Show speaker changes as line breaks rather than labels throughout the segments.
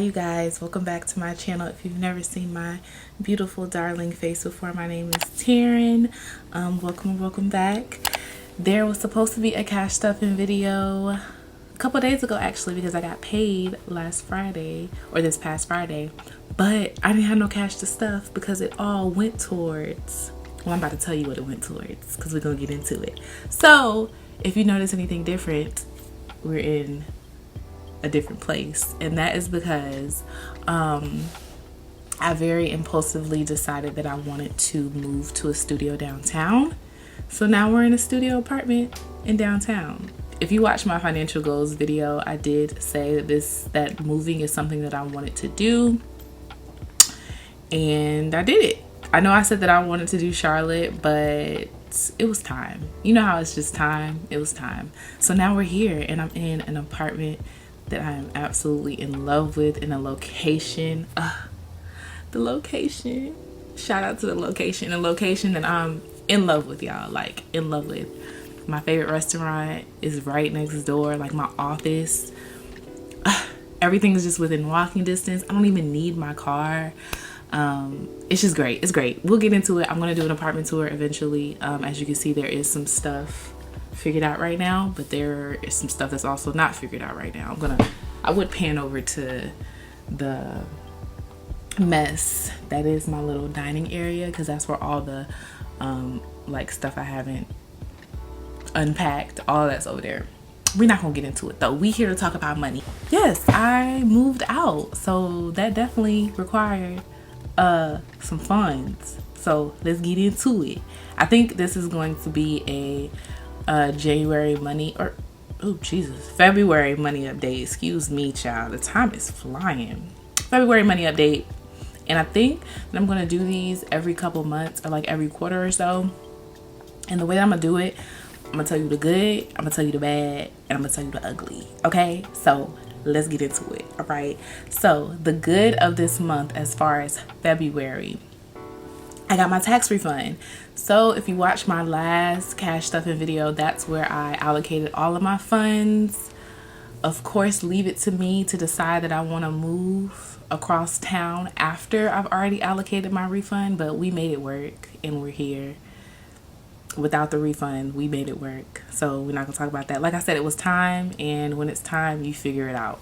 you guys, welcome back to my channel. If you've never seen my beautiful darling face before, my name is Taryn. Welcome back. There was supposed to be a cash stuffing video a couple days ago actually, because I got paid last Friday, or this past Friday, but I didn't have no cash to stuff because it all went towards, well, I'm about to tell you what it went towards because we're gonna get into it. So if you notice anything different, we're in a different place, and that is because I very impulsively decided that I wanted to move to a studio downtown. So now we're in a studio apartment in downtown. If you watch my financial goals video, I did say that moving is something that I wanted to do, and I did it. I know I said that I wanted to do Charlotte, but it was time. You know how it's just time? It was time. So now we're here, and I'm in an apartment that I am absolutely in love with, in a location. The location. Shout out to the location. A location that I'm in love with, y'all. Like, in love with. My favorite restaurant is right next door. Like, my office. Everything is just within walking distance. I don't even need my car. It's just great. It's great. We'll get into it. I'm going to do an apartment tour eventually. As you can see, there is some stuff figured out right now, but there is some stuff that's also not figured out right now. I would pan over to the mess that is my little dining area, because that's where all the like stuff I haven't unpacked, all that's over there. We're not gonna get into it though. We here to talk about money. Yes, I moved out, so that definitely required some funds. So let's get into it. I think this is going to be a January money, or February money update. Excuse me, child, the time is flying. February money update. And I think that I'm gonna do these every couple months, or like every quarter or so. And the way that I'm gonna do it, I'm gonna tell you the good, I'm gonna tell you the bad, and I'm gonna tell you the ugly. Okay, so let's get into it. All right, so the good of this month, as far as February, I got my tax refund. So if you watch my last cash stuffing video, that's where I allocated all of my funds. Of course, leave it to me to decide that I want to move across town after I've already allocated my refund, but we made it work and we're here. Without the refund, we made it work. So we're not gonna talk about that. Like I said, it was time, and when it's time, you figure it out.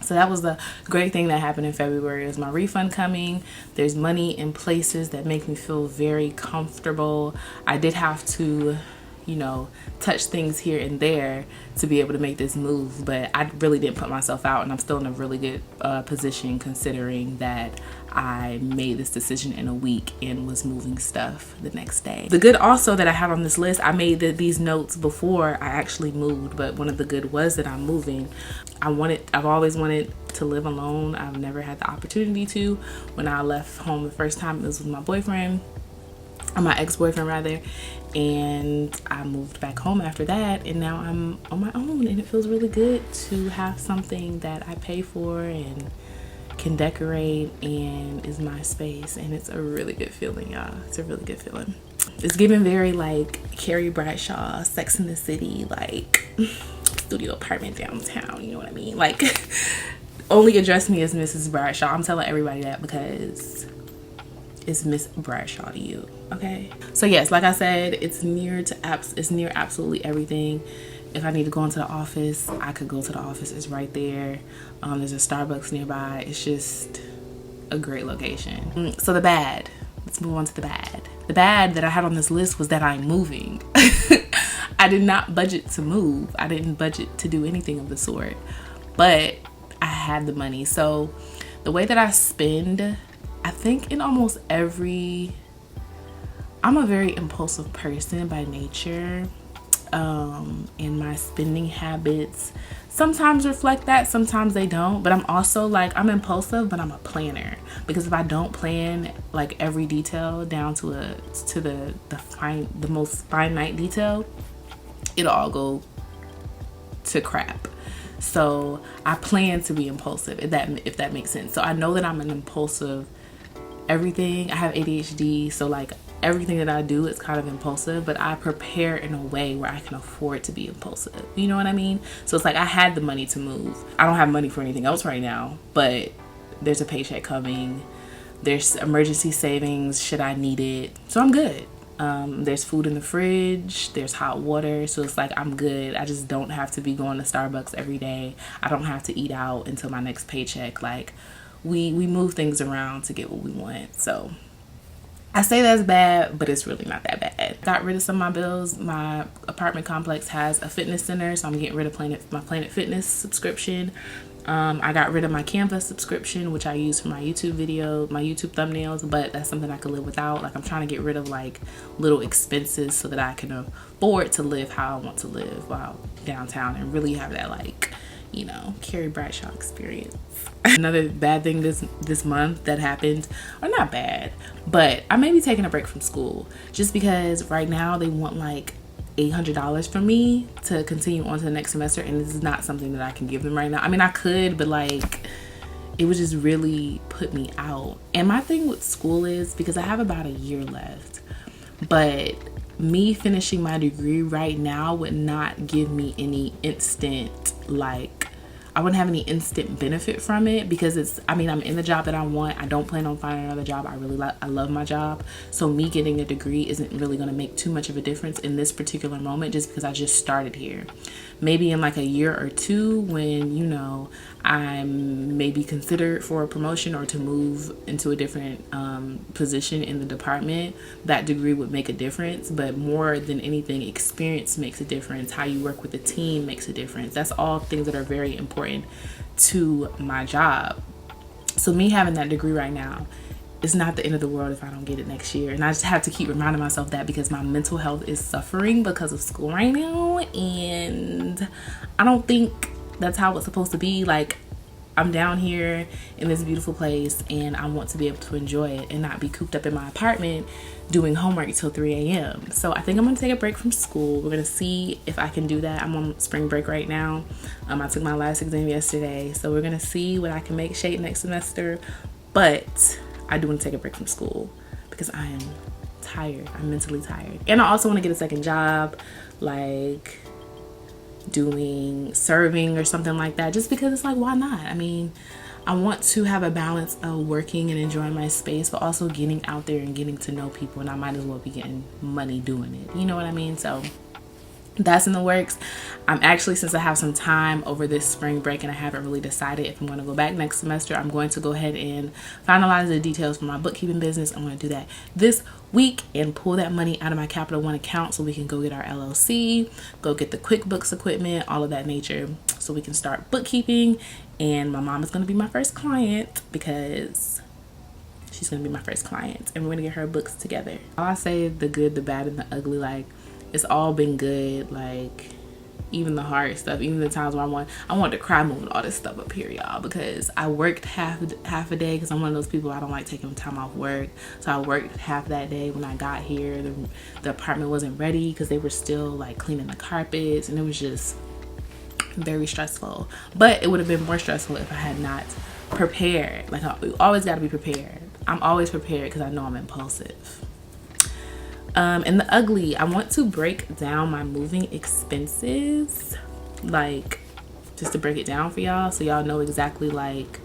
So that was the great thing that happened in February, is my refund coming. There's money in places that make me feel very comfortable. I did have to, you know, touch things here and there to be able to make this move, but I really didn't put myself out, and I'm still in a really good position, considering that I made this decision in a week and was moving stuff the next day. The good also that I have on this list, I made these notes before I actually moved, but one of the good was that I'm moving. I've always wanted to live alone. I've never had the opportunity to. When I left home the first time, it was with my boyfriend, or my ex-boyfriend rather, and I moved back home after that, and now I'm on my own, and it feels really good to have something that I pay for and can decorate and is my space, and it's a really good feeling, y'all. It's a really good feeling. It's giving very like Carrie Bradshaw, Sex in the City, like studio apartment downtown, you know what I mean? Like, only address me as Mrs. Bradshaw. I'm telling everybody that because it's Miss Bradshaw to you, okay? So yes, like I said, it's near absolutely everything. If I need to go into the office, I could go to the office. It's right there. There's a Starbucks nearby. It's just a great location. So the bad, let's move on to the bad. The bad that I had on this list was that I'm moving. I did not budget to move. I didn't budget to do anything of the sort, but I had the money. So the way that I spend, I think in almost I'm a very impulsive person by nature. And my spending habits sometimes reflect that, sometimes they don't. But I'm also like, I'm impulsive, but I'm a planner, because if I don't plan like every detail down to the most finite detail, it'll all go to crap. So I plan to be impulsive, if that makes sense. So I know that I'm an impulsive everything. I have ADHD, so like everything that I do is kind of impulsive, but I prepare in a way where I can afford to be impulsive. You know what I mean? So it's like I had the money to move. I don't have money for anything else right now, but there's a paycheck coming. There's emergency savings should I need it. So I'm good. There's food in the fridge. There's hot water. So it's like I'm good. I just don't have to be going to Starbucks every day. I don't have to eat out until my next paycheck. Like we move things around to get what we want. So I say that's bad, but it's really not that bad. Got rid of some of my bills. My apartment complex has a fitness center, so I'm getting rid of my Planet Fitness subscription. I got rid of my Canva subscription, which I use for my YouTube video, my YouTube thumbnails, but that's something I could live without. Like I'm trying to get rid of like little expenses so that I can afford to live how I want to live while downtown and really have that, like, you know, Carrie Bradshaw experience. Another bad thing this month that happened, or not bad, but I may be taking a break from school just because right now they want like $800 from me to continue on to the next semester, and this is not something that I can give them right now. I mean, I could, but like it would just really put me out. And my thing with school is, because I have about a year left, but me finishing my degree right now would not give me any instant, like, I wouldn't have any instant benefit from it, because it's, I mean, I'm in the job that I want. I don't plan on finding another job. I love my job. So me getting a degree isn't really going to make too much of a difference in this particular moment, just because I just started here. Maybe in like a year or two, when, you know, I'm maybe considered for a promotion or to move into a different position in the department, that degree would make a difference. But more than anything, experience makes a difference. How you work with the team makes a difference. That's all things that are very important to my job. So me having that degree right now, it's not the end of the world if I don't get it next year. And I just have to keep reminding myself that, because my mental health is suffering because of school right now, and I don't think that's how it's supposed to be. Like, I'm down here in this beautiful place and I want to be able to enjoy it and not be cooped up in my apartment doing homework till 3 a.m. So I think I'm gonna take a break from school. We're gonna see if I can do that. I'm on spring break right now. I took my last exam yesterday, so we're gonna see what I can make shape next semester. But I do want to take a break from school because I am tired. I'm mentally tired. And I also want to get a second job, like doing serving or something like that, just because it's like, why not? I mean, I want to have a balance of working and enjoying my space, but also getting out there and getting to know people, and I might as well be getting money doing it. You know what I mean? So that's in the works. I'm actually, since I have some time over this spring break and I haven't really decided if I'm going to go back next semester, I'm going to go ahead and finalize the details for my bookkeeping business. I'm going to do that this week and pull that money out of my Capital One account so we can go get our LLC, go get the QuickBooks equipment, all of that nature, so we can start bookkeeping. And my mom is going to be my first client, because she's going to be my first client, and we're going to get her books together. I say the good, the bad, and the ugly. Like, it's all been good. Like, even the hard stuff, even the times where I want to cry moving all this stuff up here, y'all, because I worked half a day, because I'm one of those people, I don't like taking time off work. So I worked half that day. When I got here, the apartment wasn't ready because they were still like cleaning the carpets, and it was just very stressful. But it would have been more stressful if I had not prepared. Like, you always got to be prepared. I'm always prepared because I know I'm impulsive. And the ugly, I want to break down my moving expenses, like, just to break it down for y'all, so y'all know exactly like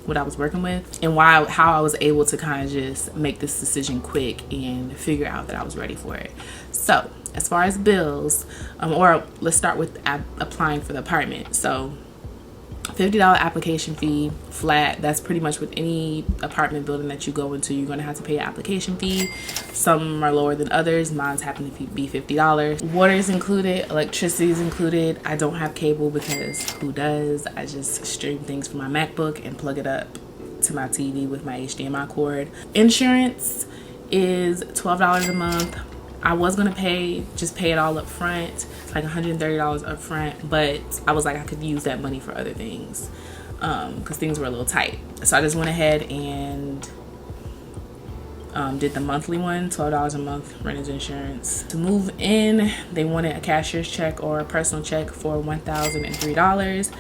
what I was working with and how I was able to kind of just make this decision quick and figure out that I was ready for it. So as far as bills, or let's start with applying for the apartment. So $50 application fee flat. That's pretty much with any apartment building that you go into. You're going to have to pay an application fee. Some are lower than others. Mine's happen to be $50. Water is included. Electricity is included. I don't have cable, because who does? I just stream things from my MacBook and plug it up to my TV with my HDMI cord. Insurance is $12 a month. I was gonna pay it all up front, like $130 up front, but I was like, I could use that money for other things, because things were a little tight. So I just went ahead and did the monthly one, $12 a month, renter's insurance. To move in, they wanted a cashier's check or a personal check for $1,003.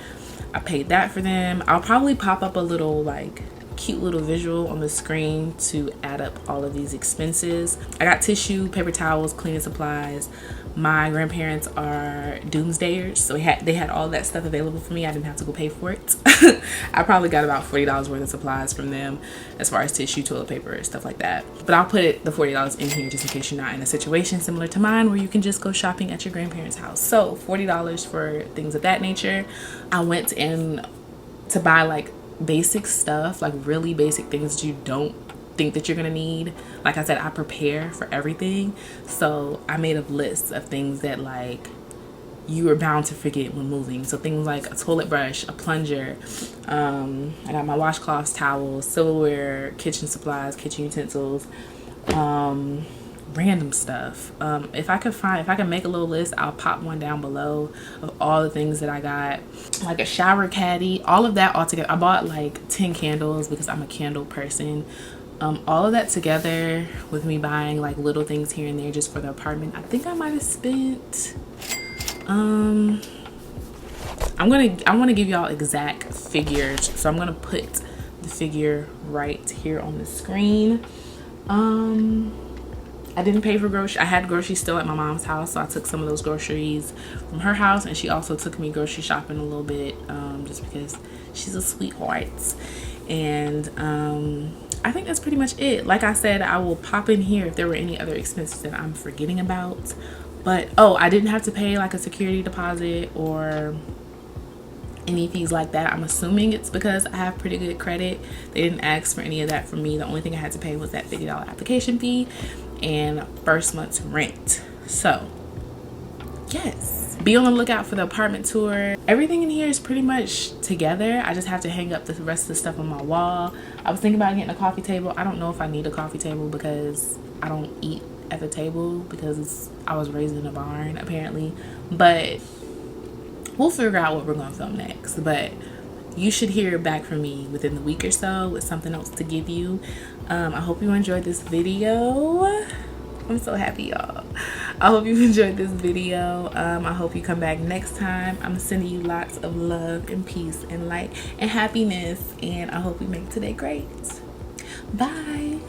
I paid that for them. I'll probably pop up a little like cute little visual on the screen to add up all of these expenses. I got tissue, paper towels, cleaning supplies. My grandparents are doomsdayers, so they had all that stuff available for me. I didn't have to go pay for it. I probably got about $40 worth of supplies from them as far as tissue, toilet paper, stuff like that. But I'll put the $40 in here just in case you're not in a situation similar to mine where you can just go shopping at your grandparents' house. So $40 for things of that nature. I went in to buy like basic stuff, like really basic things that you don't think that you're gonna need. Like I said, I prepare for everything, so I made a list of things that like you are bound to forget when moving. So things like a toilet brush, a plunger, I got my washcloths, towels, silverware, kitchen supplies, kitchen utensils, random stuff. If I can make a little list, I'll pop one down below of all the things that I got, like a shower caddy, all of that all together. I bought like 10 candles because I'm a candle person. All of that together with me buying like little things here and there just for the apartment, I think I might have spent I want to give y'all exact figures, so I'm gonna put the figure right here on the screen. I didn't pay for groceries. I had groceries still at my mom's house, so I took some of those groceries from her house, and she also took me grocery shopping a little bit, just because she's a sweetheart. And I think that's pretty much it. Like I said, I will pop in here if there were any other expenses that I'm forgetting about. But oh, I didn't have to pay like a security deposit or any fees like that. I'm assuming it's because I have pretty good credit. They didn't ask for any of that from me. The only thing I had to pay was that $50 application fee and first month's rent. So yes, be on the lookout for the apartment tour. Everything in here is pretty much together. I just have to hang up the rest of the stuff on my wall. I was thinking about getting a coffee table. I don't know if I need a coffee table because I don't eat at the table because I was raised in a barn apparently. But we'll figure out what we're going to film next. But you should hear back from me within the week or so with something else to give you. I hope you enjoyed this video. I'm so happy, y'all. I hope you enjoyed this video. I hope you come back next time. I'm sending you lots of love and peace and light and happiness, and I hope we make today great. Bye.